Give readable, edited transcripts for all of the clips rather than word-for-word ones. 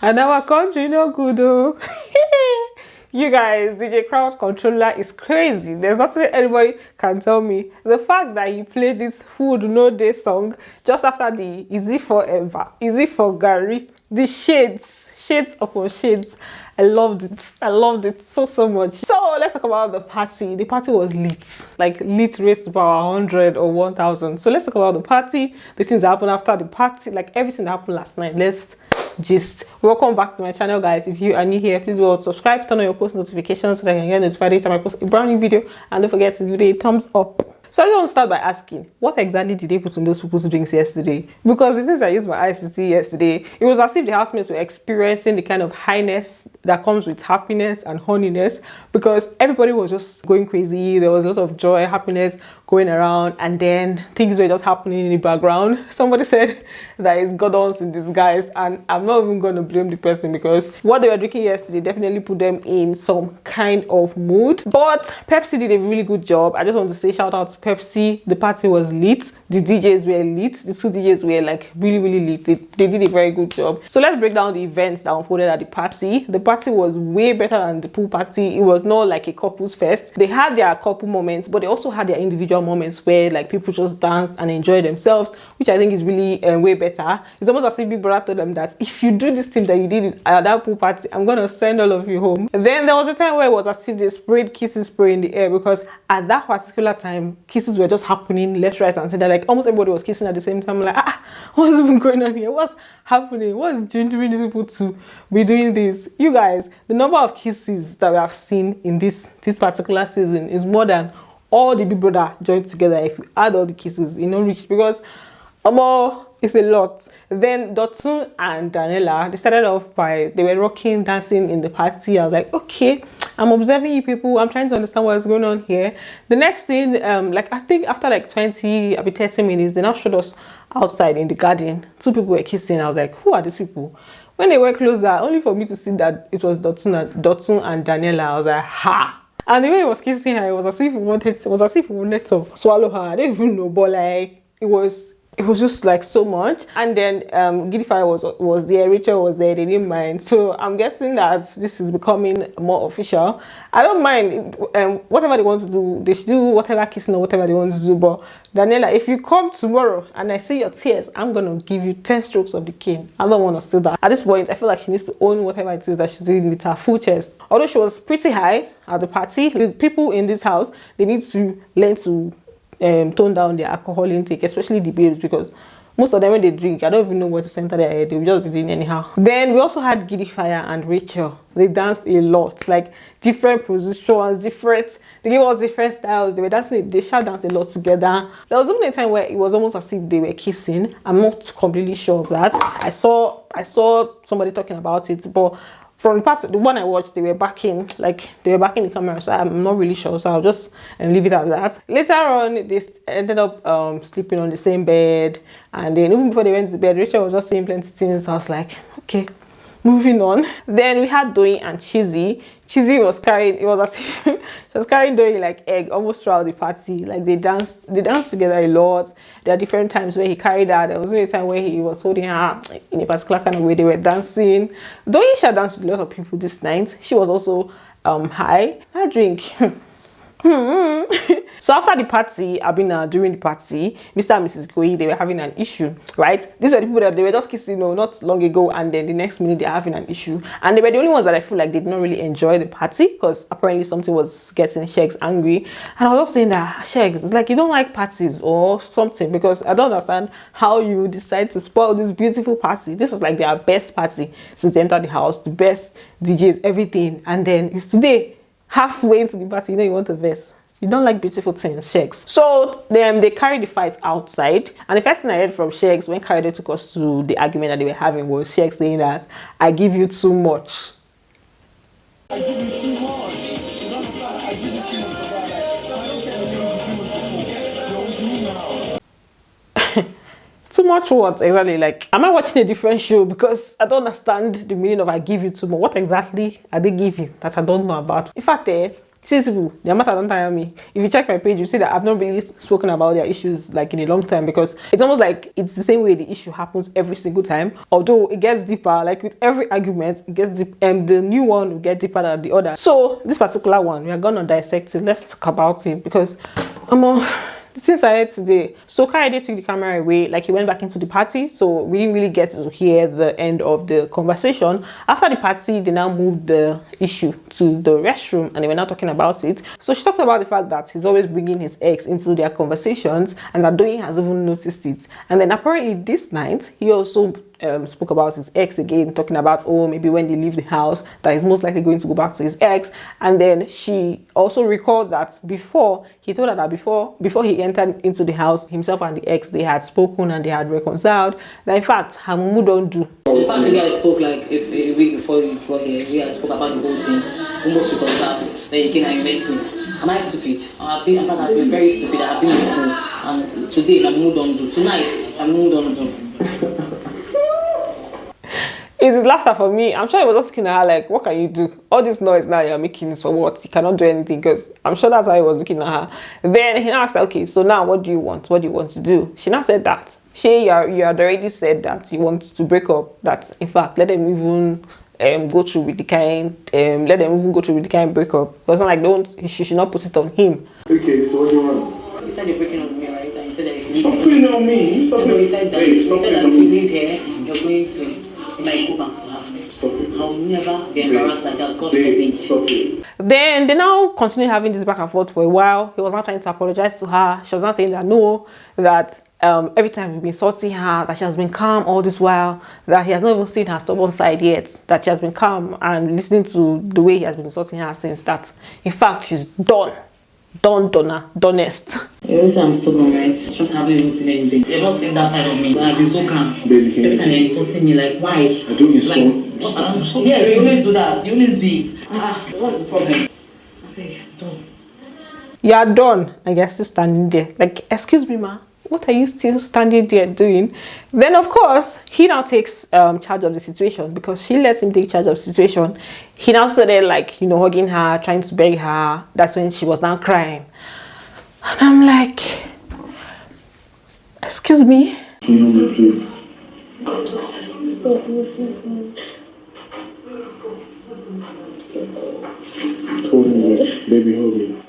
And our country no good though. You guys, DJ Crowd Controller is crazy. There's nothing anybody can tell me. The fact that he played this Food No Day song just after the Easy Forever, Easy for Gary, the shades upon shades. I loved it so much. So let's talk about the party. The party was lit, like lit raised to power 100 or 1000. So let's talk about the party, the things that happened after the party, like everything that happened last night. Let's gist. Welcome back to my channel, guys. If you are new here, please go subscribe, turn on your post notifications so that you can get notified each time I post a brand new video, and don't forget to give it a thumbs up. So I just want to start by asking, what exactly did they put in those people's drinks yesterday? Because the things I used my eyes to see yesterday, it was as if the housemates were experiencing the kind of highness that comes with happiness and honeyness, because everybody was just going crazy. There was a lot of joy, happiness going around, and then things were just happening in the background. Somebody said that it's Godons in disguise, and I'm not even going to blame the person, because what they were drinking yesterday definitely put them in some kind of mood. But Pepsi did a really good job. I just want to say shout out to Pepsi. The party was lit. The DJs were lit. The two DJs were like really lit. They did a very good job. So let's break down the events that unfolded at the party. The party was way better than the pool party. It was not like a couples fest. They had their couple moments, but they also had their individual moments where like people just danced and enjoyed themselves, which I think is really way better. It's almost as if Big Brother told them that if you do this thing that you did at that pool party, I'm gonna send all of you home. And then there was a time where it was as if they sprayed kissing spray in the air, because at that particular time kisses were just happening left, right, and center. Like almost everybody was kissing at the same time. Like, what's even going on here? What's happening? What's gendering these people to be doing this? You guys, the number of kisses that we have seen in this particular season is more than all the Big Brother joined together. If you add all the kisses, you know, reach, because it's a lot. Then Dotun and Daniela, they started off by, they were rocking, dancing in the party. I was like, okay, I'm observing you people. I'm trying to understand what's going on here. The next thing, like I think after like 20, 30 minutes, they now showed us outside in the garden. Two people were kissing. I was like, who are these people? When they were closer, only for me to see that it was Dotun and Daniela, I was like, ha! And the way he was kissing her, it was as if he wanted to swallow her. I don't even know, but like it was just like so much. And then Gidify was there, Rachel was there, they didn't mind. So I'm guessing that this is becoming more official. I don't mind whatever they want to do. They should do whatever kissing or whatever they want to do. But Daniela, if you come tomorrow and I see your tears, I'm gonna give you 10 strokes of the cane. I don't want to say that. At this point, I feel like she needs to own whatever it is that she's doing with her full chest. Although she was pretty high at the party, the people in this house, they need to learn to tone down their alcohol intake, especially the babes, because most of them when they drink, I don't even know where to center their head. They will just be doing anyhow. Then we also had Gidify and Rachel. They danced a lot, like different positions, they gave us different styles. They were dancing, they shall dance a lot together. There was even a time where it was almost as if they were kissing. I'm not completely sure of that. I saw somebody talking about it, but from the one I watched, they were backing the camera, so I'm not really sure, so I'll just leave it at that. Later on, they ended up sleeping on the same bed, and then even before they went to bed, Rachel was just saying plenty of things. I was like, okay, moving on. Then we had Doi and Chizzy. Chizzy was carrying, it was as if she was carrying Doi like egg almost throughout the party. Like they danced together a lot. There are different times where he carried her. There was a time where he was holding her in a particular kind of way. They were dancing. Doi she danced with a lot of people this night. She was also high. That drink. So after the party, during the party, Mr. and Mrs. Koi, they were having an issue, right? These were the people that they were just kissing, not long ago, and then the next minute they're having an issue. And they were the only ones that I feel like they did not really enjoy the party, because apparently something was getting Sheggz angry. And I was just saying that, Sheggz, it's like you don't like parties or something, because I don't understand how you decide to spoil this beautiful party. This was like their best party since they entered the house, the best DJs, everything. And then it's today, halfway into the party, you want to verse. You don't like beautiful things, Sheggz. So they carried the fight outside, and the first thing I heard from Sheggz when Kayode took us to the argument that they were having was Sheggz saying that I give you too much. I give you too much. I give you too much. Too much what exactly? Like, am I watching a different show? Because I don't understand the meaning of I give you too much. What exactly are they giving that I don't know about? In fact, These people, their matter don't tire me. If you check my page, you see that I've not really spoken about their issues like in a long time, because it's almost like it's the same way the issue happens every single time. Although it gets deeper, like with every argument, it gets deep, and the new one will get deeper than the other. So this particular one, we are gonna dissect it. Let's talk about it, because since I heard today, so Kayode took the camera away, like he went back into the party, so we didn't really get to hear the end of the conversation. After the party, they now moved the issue to the restroom and they were now talking about it. So she talked about the fact that he's always bringing his ex into their conversations and that Doyin has even noticed it. And then apparently this night, he also spoke about his ex again, talking about, oh, maybe when they leave the house that he's most likely going to go back to his ex. And then she also recalled that before, he told her that before he entered into the house, himself and the ex, they had spoken and they had reconciled. That in fact, her mumu don't do. In fact, you guys spoke like a week before you got here. We guys spoke about the whole thing, almost reconciled. Then you came and you met me. Am I stupid? I've been very stupid. I've been a fool. And today, I'm moved on to. Tonight, I'm moved on to. It's his laughter for me. I'm sure he was just looking at her like, what can you do? All this noise now you're making is for what? You cannot do anything, because I'm sure that's how he was looking at her. Then he now asked her, okay, so now what do you want? What do you want to do? She now said that. You had already said that you want to break up. That in fact, let them even go through with the kind breakup. But it's not like she should not put it on him. Okay, so what do you want? You said you're breaking up with me, right? And you said that Stop putting it on me. You said that if you leave here, you're going to like go back to her. Stop it. I'll never be embarrassed like that. God forbid. Stop it. Then they now continued having this back and forth for a while. He was now trying to apologize to her. She was now saying that no, that every time we've been insulting her, that she has been calm all this while, that he has not even seen her stubborn side yet, that she has been calm, and listening to the way he has been insulting her since that, in fact, she's donest. You always say I'm stubborn, right? Just haven't even seen anything. You've not seen that side of me. I've been so calm. Baby, every time you're insulting me, like, why? I don't insult. Like, yeah, you always do that. You always do it. What's the problem? Okay, I'm done. You're done, and you're still standing there. Like, excuse me, ma, what are you still standing there doing? Then, of course, he now takes charge of the situation, because she lets him take charge of the situation. He now started, like, hugging her, trying to beg her. That's when she was now crying. And I'm like, excuse me? Can you help me, please? Hold me, baby, hold me.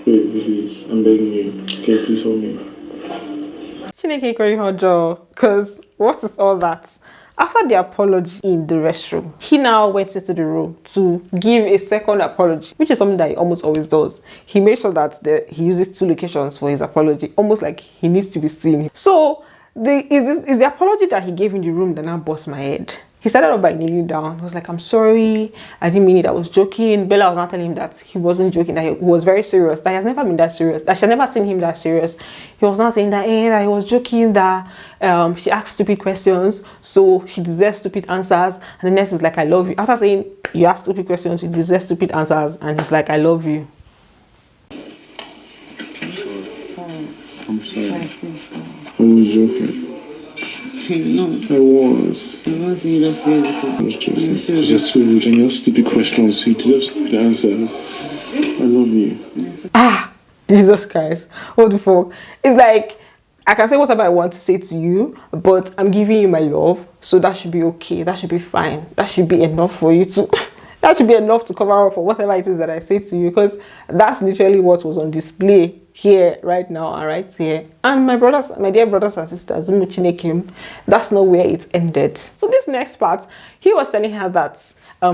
Baby, please, I'm begging you. Okay, please hold me. Chineke calling her jaw, because what is all that? After the apology in the restroom, he now went into the room to give a second apology, which is something that he almost always does. He made sure that he uses 2 locations for his apology, almost like he needs to be seen. So is the apology that he gave in the room that now bust my head. He started off by kneeling down. He was like, I'm sorry, I didn't mean it, I was joking. Bella was not telling him that he wasn't joking, that he was very serious, that he has never been that serious, that she had never seen him that serious. He was not saying that, that he was joking, that she asked stupid questions, so she deserves stupid answers. And the next is like, I love you. After saying, you ask stupid questions, you deserve stupid answers, and he's like, I love you. I'm sorry. I was joking. No. I was. I want to see you just say it. I was joking. Because you're too rude and you ask stupid questions. He deserves stupid answers. I love you. Jesus Christ. What the fuck? It's like, I can say whatever I want to say to you, but I'm giving you my love, so that should be okay. That should be fine. That should be enough for you to... that should be enough to cover up for whatever it is that I say to you, because that's literally what was on display here, right now, and right here. And my dear brothers and sisters, that's not where it ended. So this next part, he was telling her that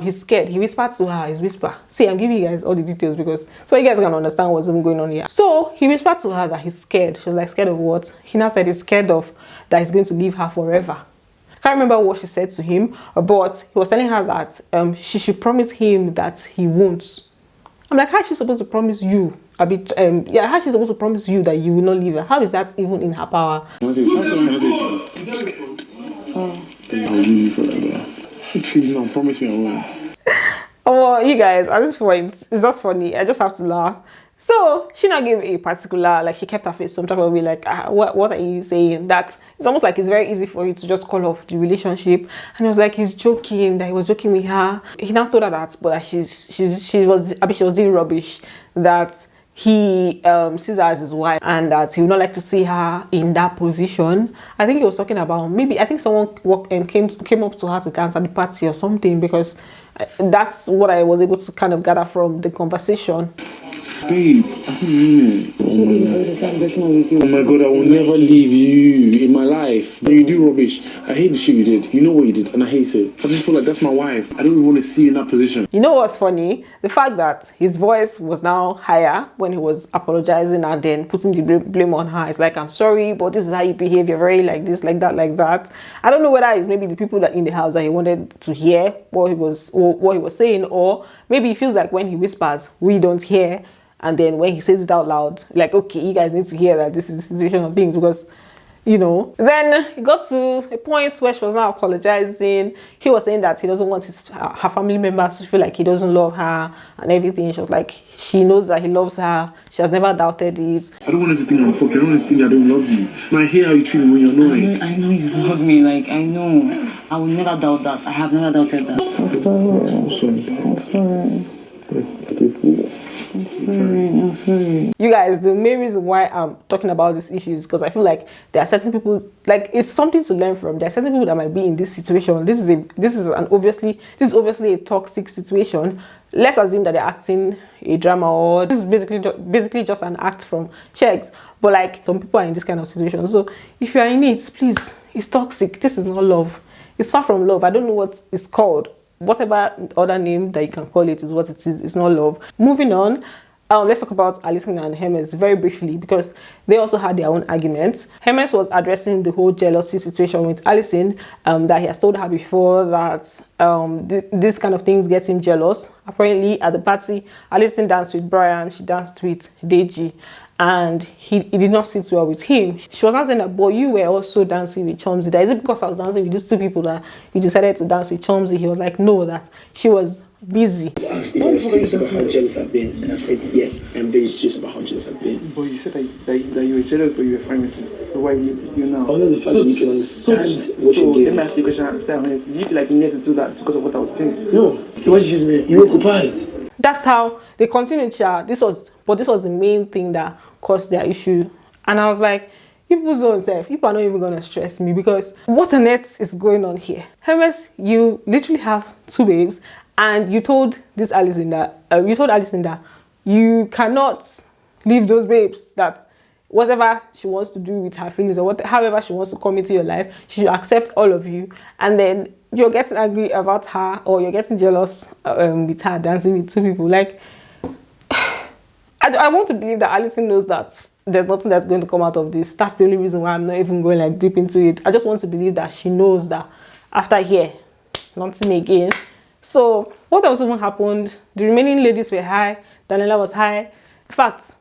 he's scared. He whispered to her, his whisper. See, I'm giving you guys all the details because so you guys can understand what's even going on here. So he whispered to her that he's scared. She was like, scared of what? He now said he's scared of that he's going to leave her forever. I can't remember what she said to him, but he was telling her that she should promise him that he won't. I'm like, how is she supposed to promise you? How is she supposed to promise you that you will not leave her? How is that even in her power? Can I say I'll leave you forever. Please, no, promise me I won't. Oh, you guys, at this point, it's just funny. I just have to laugh. So she now gave a particular, like, she kept her face some type of way, like, what are you saying? That it's almost like it's very easy for you to just call off the relationship. And it was like he's joking, that he was joking with her. He now told her that, but that she was doing rubbish, that he sees her as his wife and that he would not like to see her in that position. I think he was talking about, maybe, I think someone walked and came up to her to dance at the party or something, because that's what I was able to kind of gather from the conversation. Babe, I don't mean it. Oh my god, I will never leave you in my life. You do rubbish. I hate the shit you did. You know what you did, and I hate it. I just feel like that's my wife. I don't even want to see you in that position. You know what's funny? The fact that his voice was now higher when he was apologizing and then putting the blame on her. It's like, I'm sorry, but this is how you behave. You're very like this, like that, like that. I don't know whether it's maybe the people that in the house that he wanted to hear what he was saying, or maybe he feels like when he whispers, we don't hear. And then when he says it out loud, like, okay, you guys need to hear that this is the situation of things, because, you know. Then it got to a point where she was now apologizing. He was saying that he doesn't want her family members to feel like he doesn't love her and everything. She was like, she knows that he loves her. She has never doubted it. I don't want her to think I'm fucked. I don't want her to think I don't love you. And I hear how you treat me when you're annoyed. I know you love me, like, I know. I will never doubt that. I have never doubted that. I'm sorry. I'm sorry. You guys, the main reason why I'm talking about this issue is because I feel like there are certain people, like, it's something to learn from. There are certain people that might be in this situation. This is obviously a toxic situation. Let's assume that they're acting a drama, or this is basically just an act from Sheggz. But like, some people are in this kind of situation. So if you are in it, please, it's toxic. This is not love. It's far from love. I don't know what it's called. Whatever other name that you can call it is what it is. It's not love. Moving on, let's talk about Alison and Hermysn very briefly, because they also had their own arguments. Hermysn was addressing the whole jealousy situation with Alison, that he has told her before that this kind of things get him jealous. Apparently at the party, Alison danced with Brian, she danced with Deji, and he did not sit well with him. She was not saying that, but you were also dancing with Chomzy. That is it because I was dancing with these two people that you decided to dance with Chomzy? He was like, no, that she was busy. You asked me, I'm serious about how jealous I've been, and I've said yes, I'm very serious about how jealous I've been. But you said that you were jealous, but you were fine with it. So why you now? Only the fact that you can understand what you did. Let me ask you a question. Do you feel like you needed to do that because of what I was doing? No. So why did you choose me? You were occupied. That's how they continued to chat. This was the main thing that caused their issue. And I was like, people's own self, people are not even gonna stress me, because what on earth is going on here? Hermysn, you literally have two babes, and you told Alison that you cannot leave those babes, that whatever she wants to do with her feelings, or however she wants to come into your life, she should accept all of you. And then you're getting angry about her, or you're getting jealous with her dancing with two people. Like, I want to believe that Alison knows that there's nothing that's going to come out of this. That's the only reason why I'm not even going like deep into it. I just want to believe that she knows that after here, nothing again. So what else even happened? The remaining ladies were high. Daniela was high. In fact,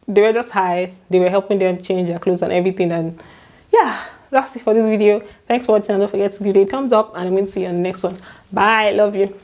they were just high. They were helping them change their clothes and everything. And yeah, that's it for this video. Thanks for watching, and don't forget to give it a thumbs up, and I'm going to see you on the next one. Bye. Love you.